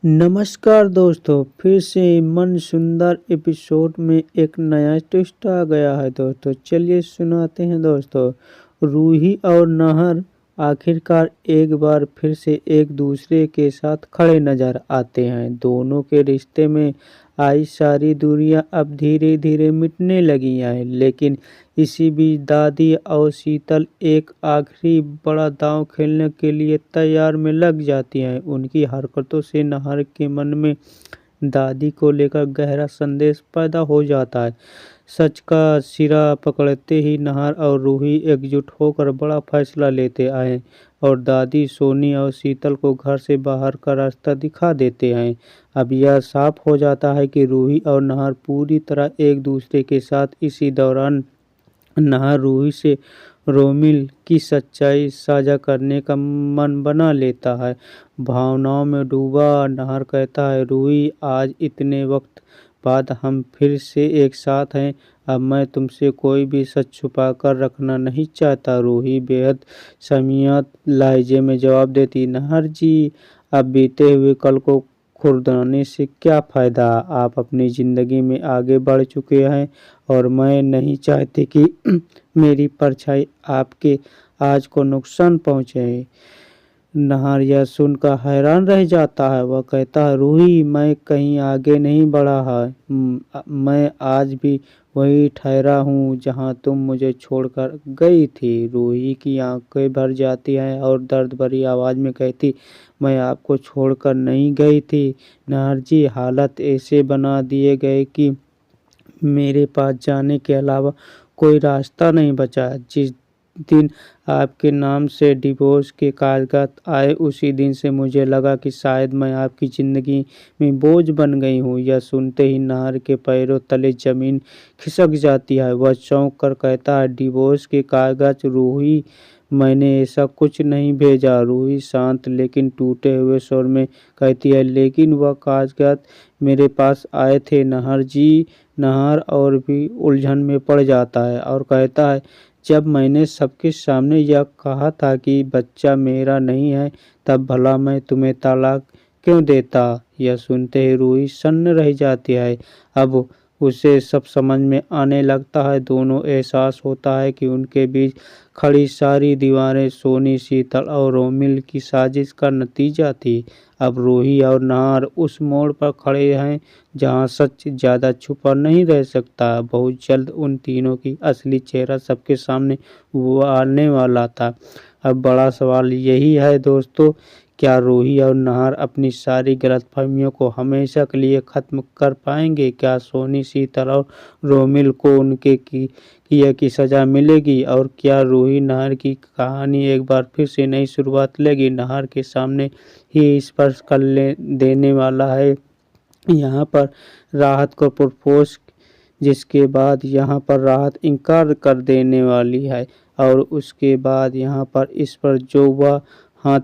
नमस्कार दोस्तों, फिर से मन सुंदर एपिसोड में एक नया ट्विस्ट आ गया है दोस्तों। चलिए सुनाते हैं दोस्तों। रूही और नाहर आखिरकार एक बार फिर से एक दूसरे के साथ खड़े नजर आते हैं। दोनों के रिश्ते में आई सारी दूरियां अब धीरे धीरे मिटने लगी हैं, लेकिन इसी बीच दादी और शीतल एक आखिरी बड़ा दांव खेलने के लिए तैयार में लग जाती हैं। उनकी हरकतों से नाहर के मन में दादी को लेकर गहरा संदेश पैदा हो जाता है। सच का सिरा पकड़ते ही नाहर और रूही एकजुट होकर बड़ा फैसला लेते आए और दादी सोनी और शीतल को घर से बाहर का रास्ता दिखा देते हैं। अब यह साफ हो जाता है कि रूही और नाहर पूरी तरह एक दूसरे के साथ। इसी दौरान नाहर रूही से रोमिल की सच्चाई साझा करने का मन बना लेता है। भावनाओं में डूबा नाहर कहता है, रूही आज इतने वक्त बाद हम फिर से एक साथ हैं। अब मैं तुमसे कोई भी सच छुपा कर रखना नहीं चाहता। रूही बेहद शर्मिंदा लहजे में जवाब देती, नाहर जी, अब बीते हुए कल को खुरदराने से क्या फ़ायदा। आप अपनी ज़िंदगी में आगे बढ़ चुके हैं और मैं नहीं चाहती कि मेरी परछाई आपके आज को नुकसान पहुंचे। नाहर यह सुनकर हैरान रह जाता है। वह कहता है, रूही, मैं कहीं आगे नहीं बढ़ा है। मैं आज भी वहीं ठहरा हूँ जहाँ तुम मुझे छोड़कर गई थी। रूही की आंखें भर जाती हैं और दर्द भरी आवाज़ में कहती, मैं आपको छोड़कर नहीं गई थी नाहर जी। हालात ऐसे बना दिए गए कि मेरे पास जाने के अलावा कोई रास्ता नहीं बचा। जिस दिन आपके नाम से डिवोर्स के कागजात आए, उसी दिन से मुझे लगा कि शायद मैं आपकी ज़िंदगी में बोझ बन गई हूँ। यह सुनते ही नाहर के पैरों तले ज़मीन खिसक जाती है। वह चौंक कर कहता है, डिवोर्स के कागज? रूही, मैंने ऐसा कुछ नहीं भेजा। रूही शांत लेकिन टूटे हुए स्वर में कहती है, लेकिन वह कागजात मेरे पास आए थे नाहर जी। नाहर और भी उलझन में पड़ जाता है और कहता है, जब मैंने सबके सामने यह कहा था कि बच्चा मेरा नहीं है, तब भला मैं तुम्हें तलाक क्यों देता। यह सुनते ही रूही सन्न रह जाती है। अब उसे सब समझ में आने लगता है। दोनों एहसास होता है कि उनके बीच खड़ी सारी दीवारें सोनी, शीतल और रोमिल की साजिश का नतीजा थी। अब रूही और नाहर उस मोड़ पर खड़े हैं जहां सच ज़्यादा छुपा नहीं रह सकता। बहुत जल्द उन तीनों की असली चेहरा सबके सामने वो आने वाला था। अब बड़ा सवाल यही है दोस्तों, क्या रूही और नाहर अपनी सारी गलतफहमियों को हमेशा के लिए ख़त्म कर पाएंगे? क्या सोनी, शीतल और रोमिल को उनके किए की सज़ा मिलेगी? और क्या रूही नाहर की कहानी एक बार फिर से नई शुरुआत लेगी? नाहर के सामने ही स्पर्श कर देने वाला है यहाँ पर राहत को प्रपोज, जिसके बाद यहाँ पर राहत इनकार कर देने वाली है और उसके बाद यहाँ पर इस पर जो वह हाथ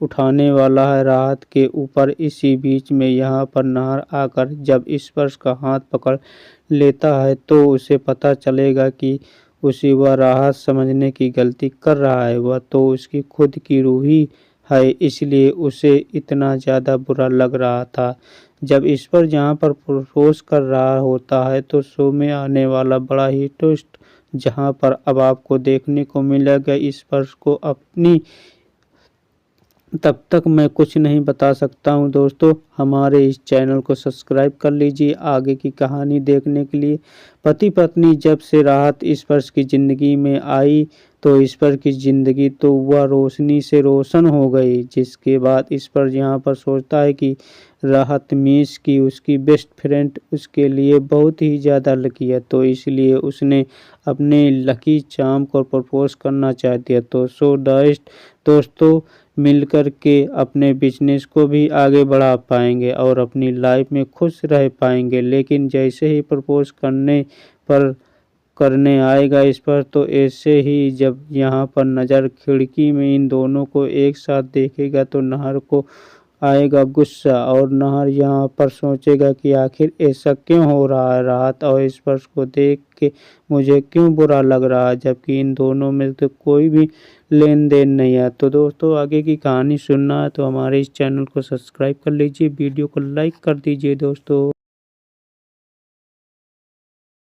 उठाने वाला है राहत के ऊपर। इसी बीच में यहाँ पर नाहर आकर जब स्पर्श का हाथ पकड़ लेता है तो उसे पता चलेगा कि उसी वह राहत समझने की गलती कर रहा है। वह तो उसकी खुद की रूही है, इसलिए उसे इतना ज़्यादा बुरा लग रहा था। जब इस पर जहाँ पर प्रपोज कर रहा होता है तो शो में आने वाला बड़ा ही ट्विस्ट, जहाँ पर अब आपको देखने को मिलेगा इस पर को अपनी। तब तक मैं कुछ नहीं बता सकता हूँ दोस्तों। हमारे इस चैनल को सब्सक्राइब कर लीजिए आगे की कहानी देखने के लिए। पति पत्नी जब से राहत स्पर्श की ज़िंदगी में आई तो स्पर्श की ज़िंदगी तो वह रोशनी से रोशन हो गई। जिसके बाद स्पर्श यहाँ पर सोचता है कि राहत मीस की उसकी बेस्ट फ्रेंड उसके लिए बहुत ही ज़्यादा लकी है, तो इसलिए उसने अपने लकी चार्म को प्रपोज करना चाहती है। तो सो दोस्तों मिलकर के अपने बिजनेस को भी आगे बढ़ा पाएंगे और अपनी लाइफ में खुश रह पाएंगे। लेकिन जैसे ही प्रपोज करने आएगा इस पर तो ऐसे ही जब यहाँ पर नज़र खिड़की में इन दोनों को एक साथ देखेगा तो नाहर को आएगा गुस्सा और नाहर यहाँ पर सोचेगा कि आखिर ऐसा क्यों हो रहा है। राहत और स्पर्श को देख के मुझे क्यों बुरा लग रहा है, जबकि इन दोनों में तो कोई भी लेन देन नहीं है। तो दोस्तों आगे की कहानी सुनना है तो हमारे इस चैनल को सब्सक्राइब कर लीजिए, वीडियो को लाइक कर दीजिए दोस्तों।